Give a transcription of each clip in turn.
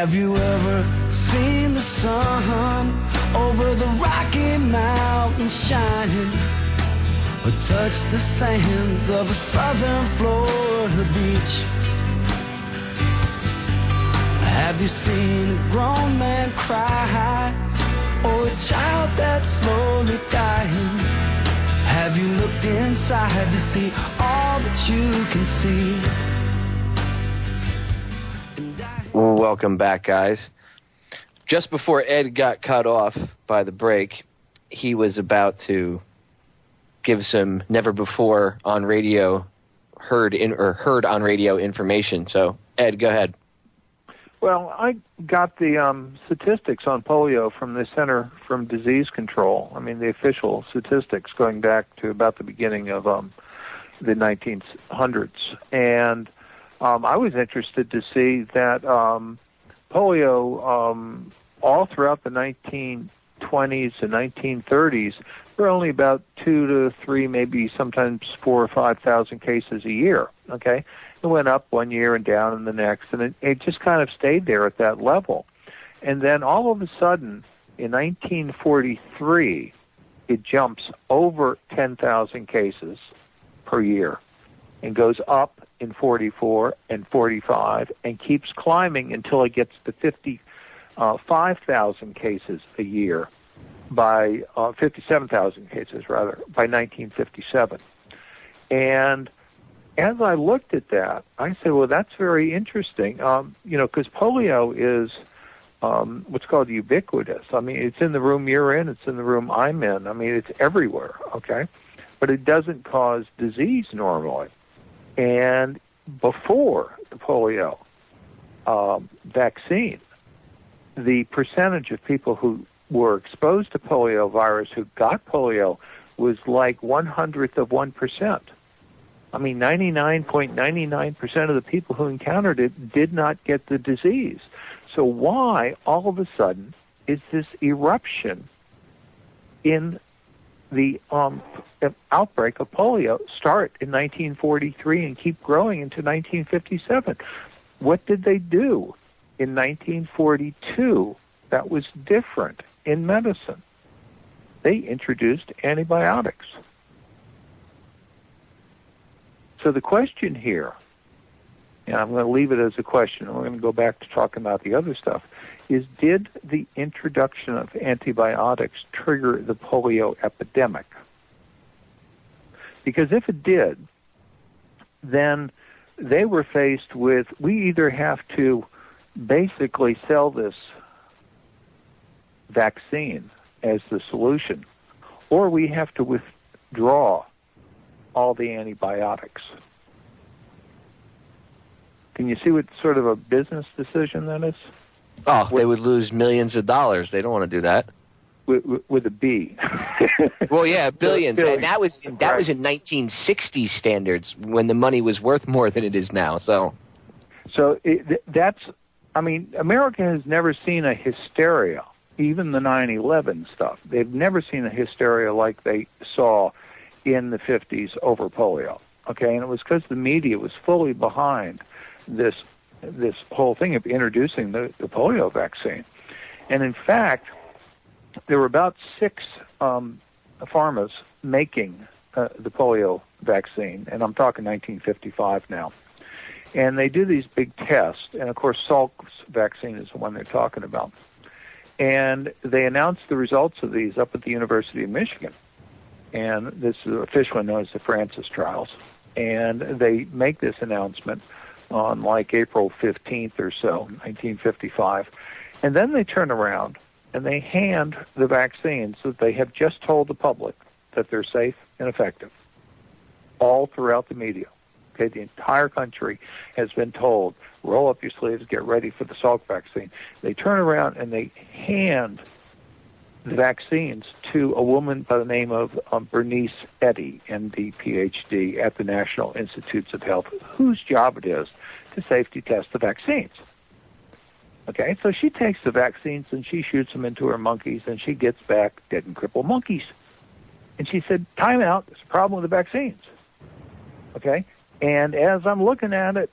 Have you ever seen the sun over the Rocky Mountains shining, or touched the sands of a southern Florida beach? Have you seen a grown man cry, or a child that's slowly dying? Have you looked inside to see all that you can see? Welcome back, guys. Just before Ed got cut off by the break, he was about to give some never before on radio heard on radio information. So, Ed, go ahead. Well, I got the statistics on polio from the Center for Disease Control. I mean, the official statistics going back to about the beginning of the 1900s. And I was interested to see that polio, all throughout the 1920s and 1930s, there were only about 2 to 3, maybe sometimes 4,000 or 5,000 cases a year, okay? It went up one year and down in the next, and it just kind of stayed there at that level. And then all of a sudden, in 1943, it jumps over 10,000 cases per year and goes up in 44 and 45 and keeps climbing until it gets to 55,000 cases a year by 57,000 cases, rather, by 1957. And as I looked at that, I said, well, that's very interesting, because polio is what's called ubiquitous. I mean, it's in the room you're in, it's in the room I'm in. I mean, it's everywhere, okay? But it doesn't cause disease normally. And before the polio vaccine, the percentage of people who were exposed to polio virus who got polio was like 1/100%. I mean, 99.99% of the people who encountered it did not get the disease. So why, all of a sudden, is this eruption in the outbreak of polio start in 1943 and keep growing into 1957? What did they do in 1942 that was different in medicine? They introduced antibiotics. So the question here, and I'm going to leave it as a question, and we're going to go back to talking about the other stuff, is did the introduction of antibiotics trigger the polio epidemic? Because if it did, then they were faced with, we either have to basically sell this vaccine as the solution, or we have to withdraw all the antibiotics. Can you see what sort of a business decision that is? Oh, they would lose millions of dollars. They don't want to do that. With a B. Well, yeah, billions. Billions. And that was in 1960 standards when the money was worth more than it is now. So America has never seen a hysteria, even the 9/11 stuff. They've never seen a hysteria like they saw in the 50s over polio, okay? And it was because the media was fully behind this whole thing of introducing the polio vaccine. And in fact, there were about 6 pharmas making the polio vaccine, and I'm talking 1955 now. And they do these big tests, and of course Salk's vaccine is the one they're talking about. And they announced the results of these up at the University of Michigan. And this is officially known as the Francis trials. And they make this announcement on like April 15th or so, 1955. And then they turn around and they hand the vaccines that they have just told the public that they're safe and effective, all throughout the media. Okay, the entire country has been told, roll up your sleeves, get ready for the Salk vaccine. They turn around and they hand the vaccines to a woman by the name of Bernice Eddy, MD, PhD, at the National Institutes of Health, whose job it is to safety test the vaccines. Okay, so she takes the vaccines and she shoots them into her monkeys, and she gets back dead and crippled monkeys. And she said, time out, there's a problem with the vaccines. Okay, and as I'm looking at it,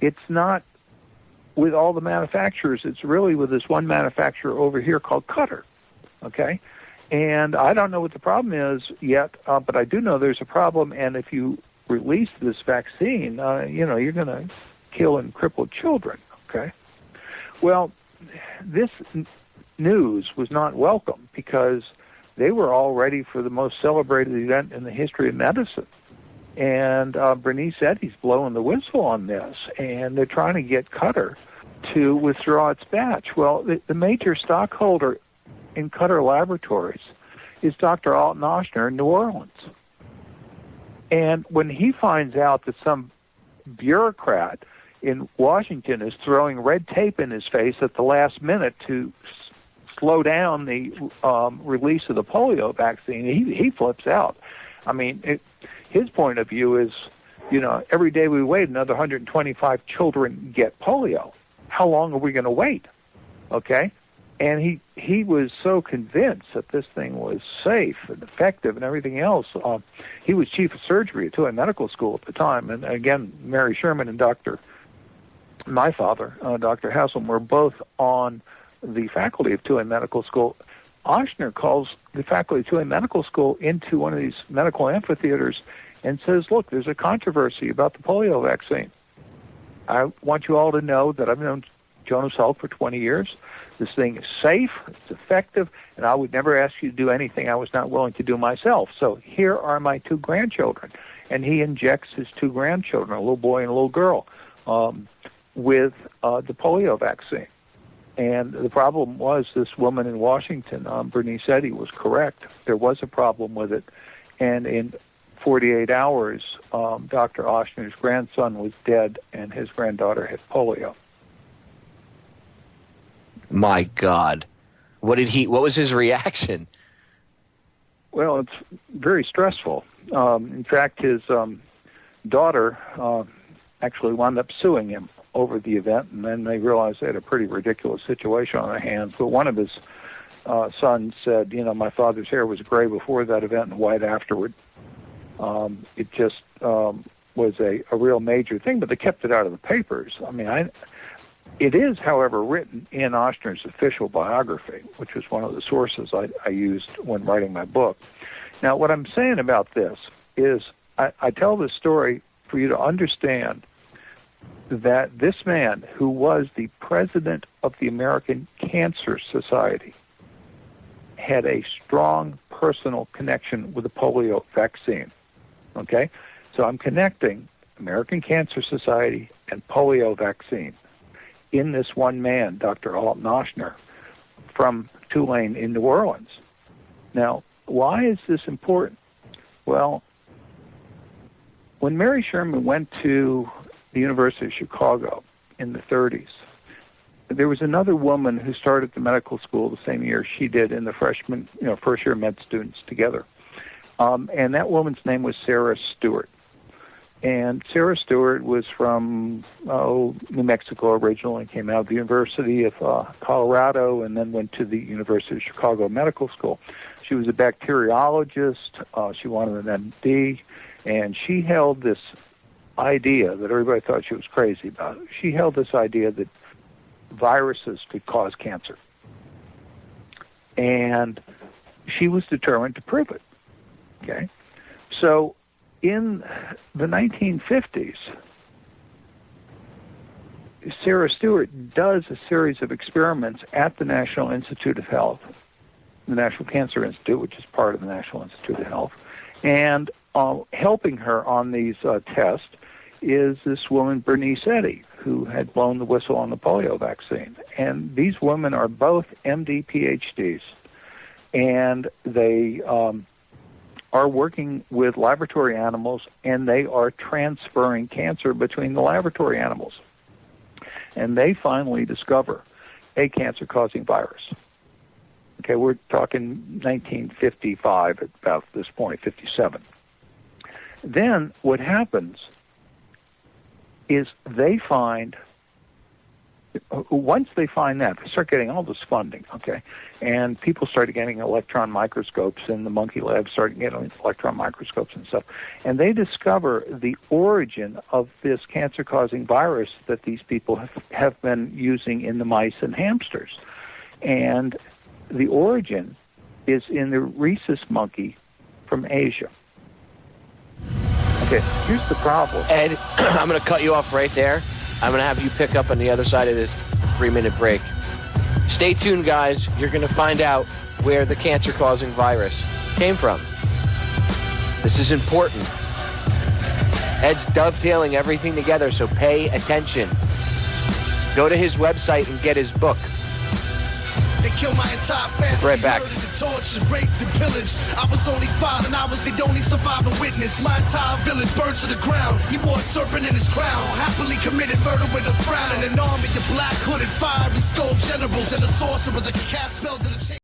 it's not with all the manufacturers. It's really with this one manufacturer over here called Qatar, okay? And I don't know what the problem is yet, but I do know there's a problem, and if you release this vaccine, you're going to kill and cripple children, okay? Well, this news was not welcome because they were all ready for the most celebrated event in the history of medicine. And Bernice Eddy's blowing the whistle on this, and they're trying to get Qatar to withdraw its batch. Well, the major stockholder in Qatar Laboratories is Dr. Alton Ochsner in New Orleans. And when he finds out that some bureaucrat in Washington is throwing red tape in his face at the last minute to slow down the release of the polio vaccine, he flips out. I mean, his point of view is, every day we wait, another 125 children get polio. How long are we going to wait? Okay? And he was so convinced that this thing was safe and effective and everything else. He was chief of surgery at Tulane Medical School at the time. And again, Mary Sherman and my father, Dr. Haslam, were both on the faculty of Tulane Medical School. Ochsner calls the faculty of Tulane Medical School into one of these medical amphitheaters and says, look, there's a controversy about the polio vaccine. I want you all to know that I've known Jonas Salk for 20 years. This thing is safe, it's effective, and I would never ask you to do anything I was not willing to do myself. So here are my 2 grandchildren. And he injects his 2 grandchildren, a little boy and a little girl, with the polio vaccine. And the problem was this woman in Washington, Bernice Eddy, was correct. There was a problem with it. And in 48 hours, Dr. Ochsner's grandson was dead, and his granddaughter had polio. My God. What was his reaction? Well, it's very stressful. In fact, his daughter actually wound up suing him over the event, and then they realized they had a pretty ridiculous situation on their hands. But one of his sons said, my father's hair was gray before that event and white afterward. It just was a real major thing, but they kept it out of the papers. I mean, it is, however, written in Ochsner's official biography, which was one of the sources I used when writing my book. Now, what I'm saying about this is I tell this story for you to understand that this man, who was the president of the American Cancer Society, had a strong personal connection with the polio vaccine. Okay? So I'm connecting American Cancer Society and polio vaccine in this one man, Dr. Alton Ochsner, from Tulane in New Orleans. Now, why is this important? Well, when Mary Sherman went to the University of Chicago in the 30s, there was another woman who started the medical school the same year she did in the freshman, first-year med students together. And that woman's name was Sarah Stewart. And Sarah Stewart was from New Mexico originally, came out of the University of Colorado, and then went to the University of Chicago Medical School. She was a bacteriologist. She wanted an MD, and she held this idea that everybody thought she was crazy about. She held this idea that viruses could cause cancer. And she was determined to prove it. Okay? So in the 1950s, Sarah Stewart does a series of experiments at the National Institute of Health, the National Cancer Institute, which is part of the National Institute of Health. And helping her on these tests is this woman, Bernice Eddy, who had blown the whistle on the polio vaccine. And these women are both MD PhDs, and they are working with laboratory animals, and they are transferring cancer between the laboratory animals. And they finally discover a cancer-causing virus. Okay, we're talking 1955 at about this point, 57. Then what happens is they find once they find that, they start getting all this funding, okay? And people started getting electron microscopes, and the monkey lab started getting electron microscopes and stuff. And they discover the origin of this cancer-causing virus that these people have been using in the mice and hamsters. And the origin is in the rhesus monkey from Asia. Okay, here's the problem. Ed, I'm going to cut you off right there. I'm going to have you pick up on the other side of this 3-minute break. Stay tuned, guys. You're going to find out where the cancer-causing virus came from. This is important. Ed's dovetailing everything together, so pay attention. Go to his website and get his book. They killed my entire family. Right back. Tortured, raped, and pillaged. I was only 5 and I was the only surviving witness. My entire village burned to the ground. He wore a serpent in his crown. Happily committed murder with a frown. And an army of black hooded fiery skull generals and the sorcerer that can cast spells to the